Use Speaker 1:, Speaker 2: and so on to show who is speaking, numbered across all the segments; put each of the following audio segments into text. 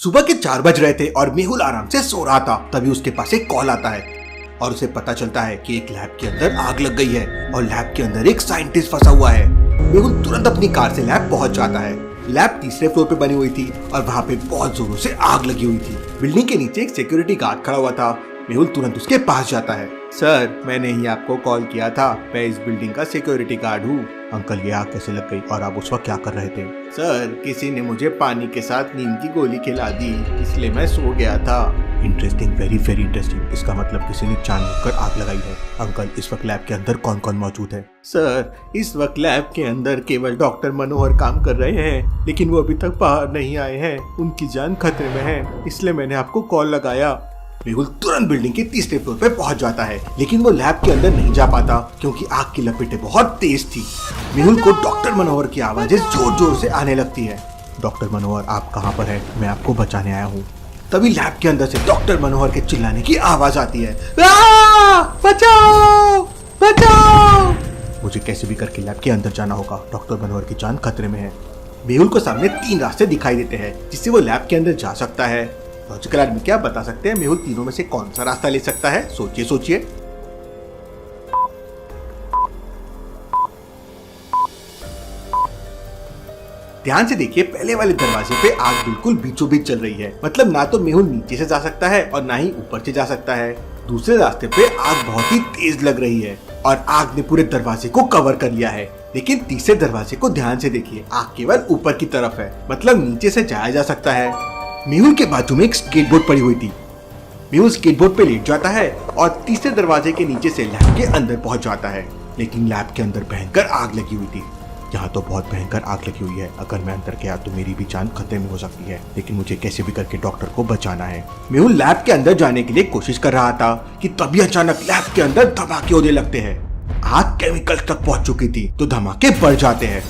Speaker 1: सुबह के 4 बज रहे थे और मेहुल आराम से सो रहा था। तभी उसके पास एक कॉल आता है और उसे पता चलता है कि एक लैब के अंदर आग लग गई है और लैब के अंदर एक साइंटिस्ट फंसा हुआ है। मेहुल तुरंत अपनी कार से लैब पहुंच जाता है। लैब तीसरे फ्लोर पे बनी हुई थी और वहाँ पे बहुत जोरों से आग लगी हुई थी। बिल्डिंग के नीचे एक सिक्योरिटी गार्ड खड़ा हुआ था। मेहुल तुरंत उसके पास जाता है। सर, मैंने ही आपको कॉल किया था, मैं इस बिल्डिंग का सिक्योरिटी गार्ड हूँ। अंकल, ये आग कैसे लग गई और आप उस वक्त क्या कर रहे थे? सर, किसी ने मुझे पानी के साथ नींद की गोली खिला दी, इसलिए मैं सो गया था। Interesting, very very interesting. इसका मतलब किसी ने जानबूझकर आग लगाई है। अंकल, इस वक्त लैब के अंदर कौन कौन मौजूद है? सर, इस वक्त लैब के अंदर केवल डॉक्टर मनोहर काम कर रहे हैं, लेकिन वो अभी तक बाहर नहीं आए हैं। उनकी जान खतरे में है, इसलिए मैंने आपको कॉल लगाया। मेहुल तुरंत बिल्डिंग के तीसरे फ्लोर पे पहुंच जाता है, लेकिन वो लैब के अंदर नहीं जा पाता क्योंकि आग की लपेटें बहुत तेज थी। मेहुल को डॉक्टर मनोहर की आवाजें जोर जोर से आने लगती है। डॉक्टर मनोहर, आप कहाँ पर हैं? मैं आपको बचाने आया हूँ। तभी लैब के अंदर से डॉक्टर मनोहर के चिल्लाने की आवाज आती है, बचाओ बचाओ। मुझे कैसे भी करके लैब के अंदर जाना होगा, डॉक्टर मनोहर की जान खतरे में है। मेहुल को सामने 3 रास्ते दिखाई देते हैं जिससे वो लैब के अंदर जा सकता है। लॉजिकल आदमी क्या बता सकते हैं मेहुल तीनों में से कौन सा रास्ता ले सकता है? सोचिए सोचिए। ध्यान से देखिए, पहले वाले दरवाजे पे आग बिल्कुल बीचों बीच चल रही है। मतलब ना तो मेहुल नीचे से जा सकता है और ना ही ऊपर से जा सकता है। दूसरे रास्ते पे आग बहुत ही तेज लग रही है और आग ने पूरे दरवाजे को कवर कर लिया है। लेकिन तीसरे दरवाजे को ध्यान से देखिए, आग केवल ऊपर की तरफ है, मतलब नीचे से जाया जा सकता है। मेहुल के बाजू में एक स्केटबोर्ड पड़ी हुई थी। मेहुल स्केटबोर्ड पे लेट जाता है और तीसरे दरवाजे के नीचे से लैब के अंदर पहुंच जाता है। लेकिन लैब के अंदर भयंकर आग लगी हुई थी। यहाँ तो बहुत भयंकर आग लगी हुई है। अगर मैं अंदर गया तो मेरी भी जान खतरे में हो सकती है, लेकिन मुझे कैसे भी करके डॉक्टर को बचाना है। मेहुल लैब के अंदर जाने के लिए कोशिश कर रहा था कि तभी अचानक लैब के अंदर धमाके होने लगते हैं। आग केमिकल तक पहुंच चुकी थी तो धमाके बढ़ जाते हैं।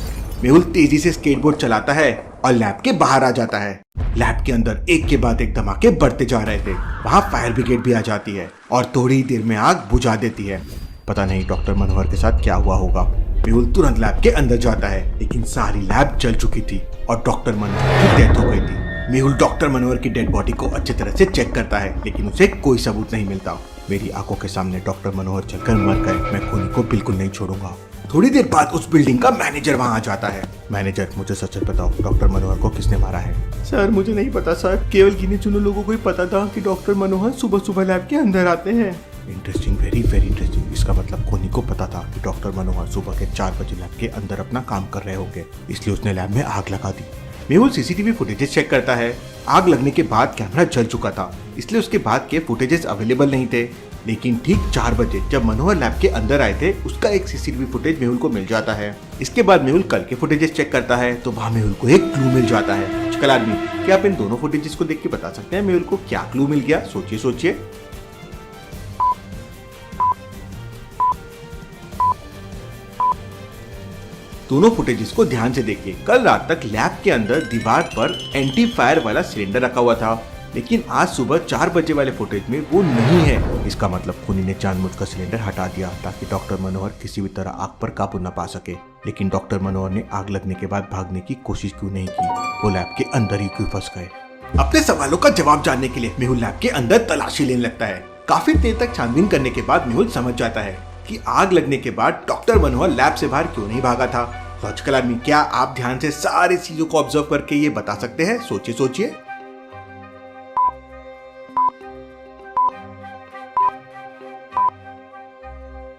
Speaker 1: मेहुल तेजी से स्केटबोर्ड चलाता है और लैब के बाहर आ जाता है। लैब के अंदर एक के बाद एक धमाके बढ़ते जा रहे थे। वहाँ फायर ब्रिगेड भी आ जाती है और थोड़ी ही देर में आग बुझा देती है। पता नहीं डॉक्टर मनोहर के साथ क्या हुआ होगा। मेहुल तुरंत लैब के अंदर जाता है, लेकिन सारी लैब जल चुकी थी और डॉक्टर मनोहर की डेथ हो गई थी। मेहुल डॉक्टर मनोहर की डेड बॉडी को अच्छी तरह से चेक करता है, लेकिन उसे कोई सबूत नहीं मिलता। मेरी आंखों के सामने डॉक्टर मनोहर जलकर मर गए, मैं खूनी को बिल्कुल नहीं छोड़ूंगा। थोड़ी देर बाद उस बिल्डिंग का मैनेजर वहाँ आ जाता है। मैनेजर, मुझे सच बताओ, डॉक्टर मनोहर को किसने मारा है? सर, मुझे नहीं पता सर, केवल गिने चुने लोगों को ही पता था कि डॉक्टर मनोहर सुबह सुबह लैब के अंदर आते हैं। Interesting, very very interesting. इसका मतलब खूनी को पता था कि डॉक्टर मनोहर सुबह के 4 बजे लैब के अंदर अपना काम कर रहे होंगे, इसलिए उसने लैब में आग लगा दी। मेहुल सीसीटीवी फुटेजेस चेक करता है। आग लगने के बाद कैमरा जल चुका था, इसलिए उसके बाद के फुटेजेस अवेलेबल नहीं थे। लेकिन ठीक 4 बजे जब मनोहर लैब के अंदर आए थे, उसका एक सीसीटीवी फुटेज मेहुल को मिल जाता है। इसके बाद मेहुल कल के फुटेजेस चेक करता है तो वहाँ मेहुल को एक क्लू मिल जाता है। लॉजिकल आदमी, क्या आप इन दोनों फुटेजेस को देख के बता सकते हैं मेहुल को क्या क्लू मिल गया? सोचिए सोचिए। दोनों फुटेजेस को ध्यान से देखिए। कल रात तक लैब के अंदर दीवार पर एंटी फायर वाला सिलेंडर रखा हुआ था, लेकिन आज सुबह 4 बजे वाले फुटेज में वो नहीं है। इसका मतलब खूनी ने जानबूझकर सिलेंडर हटा दिया ताकि डॉक्टर मनोहर किसी भी तरह आग पर काबू न पा सके। लेकिन डॉक्टर मनोहर ने आग लगने के बाद भागने की कोशिश क्यों नहीं की? वो लैब के अंदर ही क्यों फंस गए? अपने सवालों का जवाब जानने के लिए मेहुल लैब के अंदर तलाशी लेने लगता है। काफी देर तक छानबीन करने के बाद मेहुल समझ जाता है कि आग लगने के बाद डॉक्टर मनोहर लैब से बाहर क्यों नहीं भागा था। लॉजिकल आदमी, क्या आप ध्यान से सारी चीजों को ऑब्जर्व करके ये बता सकते हैं? सोचिए सोचिए।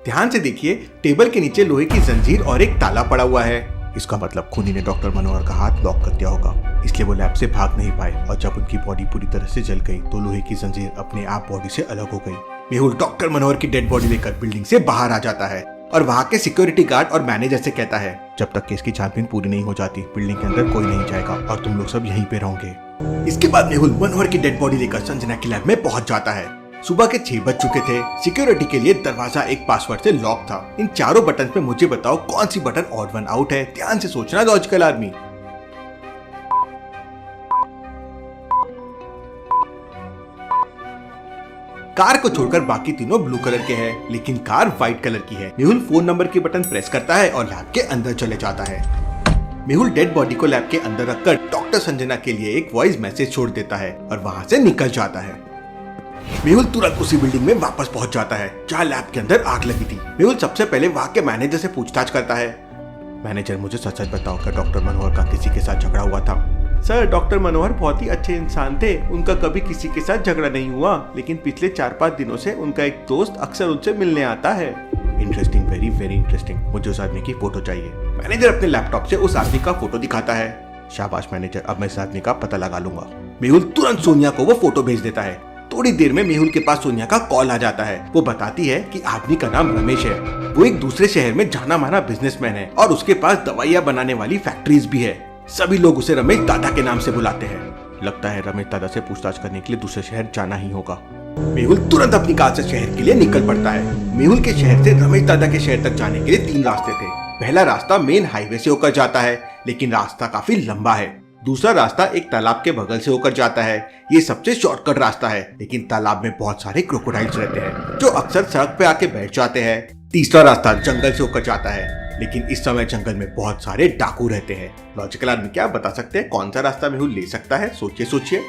Speaker 1: ध्यान से देखिए, टेबल के नीचे लोहे की जंजीर और एक ताला पड़ा हुआ है। इसका मतलब खूनी ने डॉक्टर मनोहर का हाथ लॉक कर दिया होगा, इसलिए वो लैब से भाग नहीं पाए और जब उनकी बॉडी पूरी तरह से जल गई तो लोहे की जंजीर अपने आप बॉडी से अलग हो गई। मेहुल डॉक्टर मनोहर की डेड बॉडी लेकर बिल्डिंग से बाहर आ जाता है और वहाँ के सिक्योरिटी गार्ड और मैनेजर से कहता है, जब तक केस की छानबीन पूरी नहीं हो जाती बिल्डिंग के अंदर कोई नहीं जाएगा और तुम लोग सब यहीं पे रहोगे। इसके बाद मेहुल मनोहर की डेड बॉडी लेकर संजना की लैब में पहुंच जाता है। सुबह के 6 बज चुके थे। सिक्योरिटी के लिए दरवाजा एक पासवर्ड से लॉक था। इन चारों बटन पे मुझे बताओ कौन सी बटन ऑड वन आउट है? ध्यान से सोचना लॉजिकल आदमी। कार को छोड़कर बाकी तीनों ब्लू कलर के हैं, लेकिन कार व्हाइट कलर की है। मेहुल फोन नंबर के बटन प्रेस करता है और लैब के अंदर चले जाता है। मेहुल डेड बॉडी को लैब के अंदर रखकर डॉक्टर संजना के लिए एक वॉइस मैसेज छोड़ देता है और वहाँ से निकल जाता है। मेहुल तुरंत उसी बिल्डिंग में वापस पहुंच जाता है जहाँ लैब के अंदर आग लगी थी। मेहुल सबसे पहले वहाँ के मैनेजर से पूछताछ करता है। मैनेजर, मुझे सच सच बताओ, क्या डॉक्टर मनोहर का किसी के साथ झगड़ा हुआ था? सर, डॉक्टर मनोहर बहुत ही अच्छे इंसान थे, उनका कभी किसी के साथ झगड़ा नहीं हुआ, लेकिन पिछले 4-5 दिनों से उनका एक दोस्त अक्सर उनसे मिलने आता है। Interesting, very very interesting. मुझे उस आदमी की फोटो चाहिए। मैनेजर अपने लैपटॉप से उस आदमी का फोटो दिखाता है। शाबाश मैनेजर, अब मैं इस आदमी का पता लगा लूंगा। मेहुल तुरंत सोनिया को वो फोटो भेज देता है। थोड़ी देर में मेहुल के पास सोनिया का कॉल आ जाता है। वो बताती है कि आदमी का नाम रमेश है, वो एक दूसरे शहर में जाना माना बिजनेसमैन है और उसके पास दवाइयाँ बनाने वाली फैक्ट्रीज भी है। सभी लोग उसे रमेश दादा के नाम से बुलाते हैं। लगता है रमेश दादा से पूछताछ करने के लिए दूसरे शहर जाना ही होगा। मेहुल तुरंत अपनी कार से शहर के लिए निकल पड़ता है। मेहुल के शहर से रमेश दादा के शहर तक जाने के लिए 3 रास्ते थे। पहला रास्ता मेन हाईवे से होकर जाता है, लेकिन रास्ता काफी लंबा है। दूसरा रास्ता एक तालाब के बगल से होकर जाता है। ये सबसे शॉर्टकट रास्ता है, लेकिन तालाब में बहुत सारे क्रोकोडाइल्स रहते हैं जो अक्सर सड़क पे आके बैठ जाते हैं। तीसरा रास्ता जंगल से होकर जाता है, लेकिन इस समय जंगल में बहुत सारे डाकू रहते हैं। लॉजिकल आदमी क्या बता सकते हैं कौन सा रास्ता मेहुल ले सकता है? सोचिए सोचिए।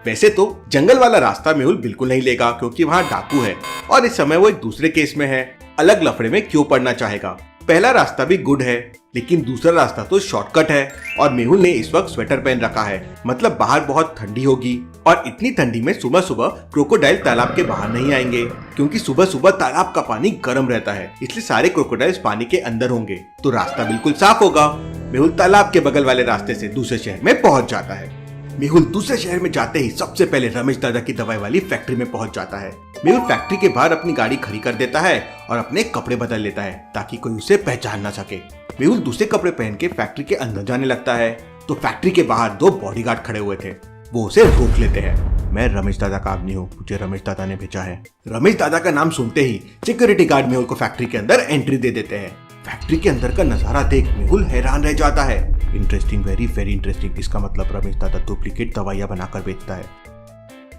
Speaker 1: वैसे तो जंगल वाला रास्ता मेहुल बिल्कुल नहीं लेगा, क्योंकि वहाँ डाकू है और इस समय वो एक दूसरे केस में है। अलग लफड़े में क्यों पड़ना चाहेगा? पहला रास्ता भी गुड है, लेकिन दूसरा रास्ता तो शॉर्टकट है और मेहुल ने इस वक्त स्वेटर पहन रखा है, मतलब बाहर बहुत ठंडी होगी और इतनी ठंडी में सुबह सुबह क्रोकोडाइल तालाब के बाहर नहीं आएंगे, क्योंकि सुबह सुबह तालाब का पानी गर्म रहता है, इसलिए सारे क्रोकोडाइल्स पानी के अंदर होंगे, तो रास्ता बिल्कुल साफ होगा। मेहुल तालाब के बगल वाले रास्ते से दूसरे शहर में पहुंच जाता है। मेहुल दूसरे शहर में जाते ही सबसे पहले रमेश दादा की दवाई वाली फैक्ट्री में पहुंच जाता है। मेहुल फैक्ट्री के बाहर अपनी गाड़ी खड़ी कर देता है और अपने कपड़े बदल लेता है ताकि कोई उसे पहचान ना सके। मेहुल दूसरे कपड़े पहन के फैक्ट्री के अंदर जाने लगता है तो फैक्ट्री के बाहर 2 बॉडीगार्ड खड़े हुए थे। वो उसे रोक लेते हैं। मैं रमेश दादा का आदमी हूँ, मुझे रमेश दादा ने भेजा है। रमेश दादा का नाम सुनते ही सिक्योरिटी गार्ड मेहुल को फैक्ट्री के अंदर एंट्री दे देते हैं। फैक्ट्री के अंदर का नजारा देख मेहुल हैरान रह जाता है। Interesting, very very interesting. इसका मतलब रमेश दादा डुप्लीकेट दवाइयाँ बनाकर बेचता है।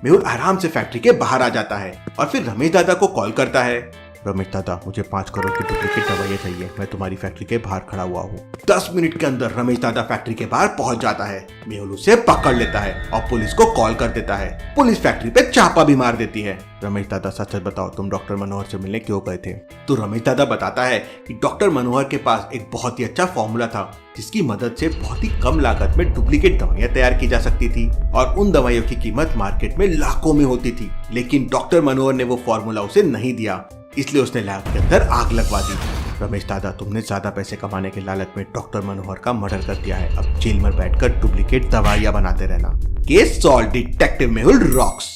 Speaker 1: मेहुल आराम से फैक्ट्री के बाहर आ जाता है और फिर रमेश दादा को कॉल करता है। रमेश दादा, मुझे 5 करोड़ की डुप्लीकेट दवाइयाँ चाहिए, मैं तुम्हारी फैक्ट्री के बाहर खड़ा हुआ हूँ। 10 मिनट के अंदर रमेश दादा फैक्ट्री के बाहर पहुंच जाता है। मेहुल उसे पकड़ लेता है और पुलिस को कॉल कर देता है। पुलिस फैक्ट्री पे छापा भी मार देती है। रमेश दादा, सच सच बताओ, तुम डॉक्टर मनोहर से मिलने क्यों गए थे? तो रमेश दादा बताता है कि डॉक्टर मनोहर के पास एक बहुत ही अच्छा फॉर्मूला था, जिसकी मदद से बहुत ही कम लागत में डुप्लीकेट दवाइयाँ तैयार की जा सकती थी और उन दवाइयों की कीमत मार्केट में लाखों में होती थी। लेकिन डॉक्टर मनोहर ने वो फॉर्मूला उसे नहीं दिया, इसलिए उसने लैब के अंदर आग लगवा दी। रमेश दादा, तुमने ज्यादा पैसे कमाने के लालच में डॉक्टर मनोहर का मर्डर कर दिया है। अब जेल में बैठकर डुप्लीकेट दवाइयाँ बनाते रहना। Case solve, detective Mehul rocks.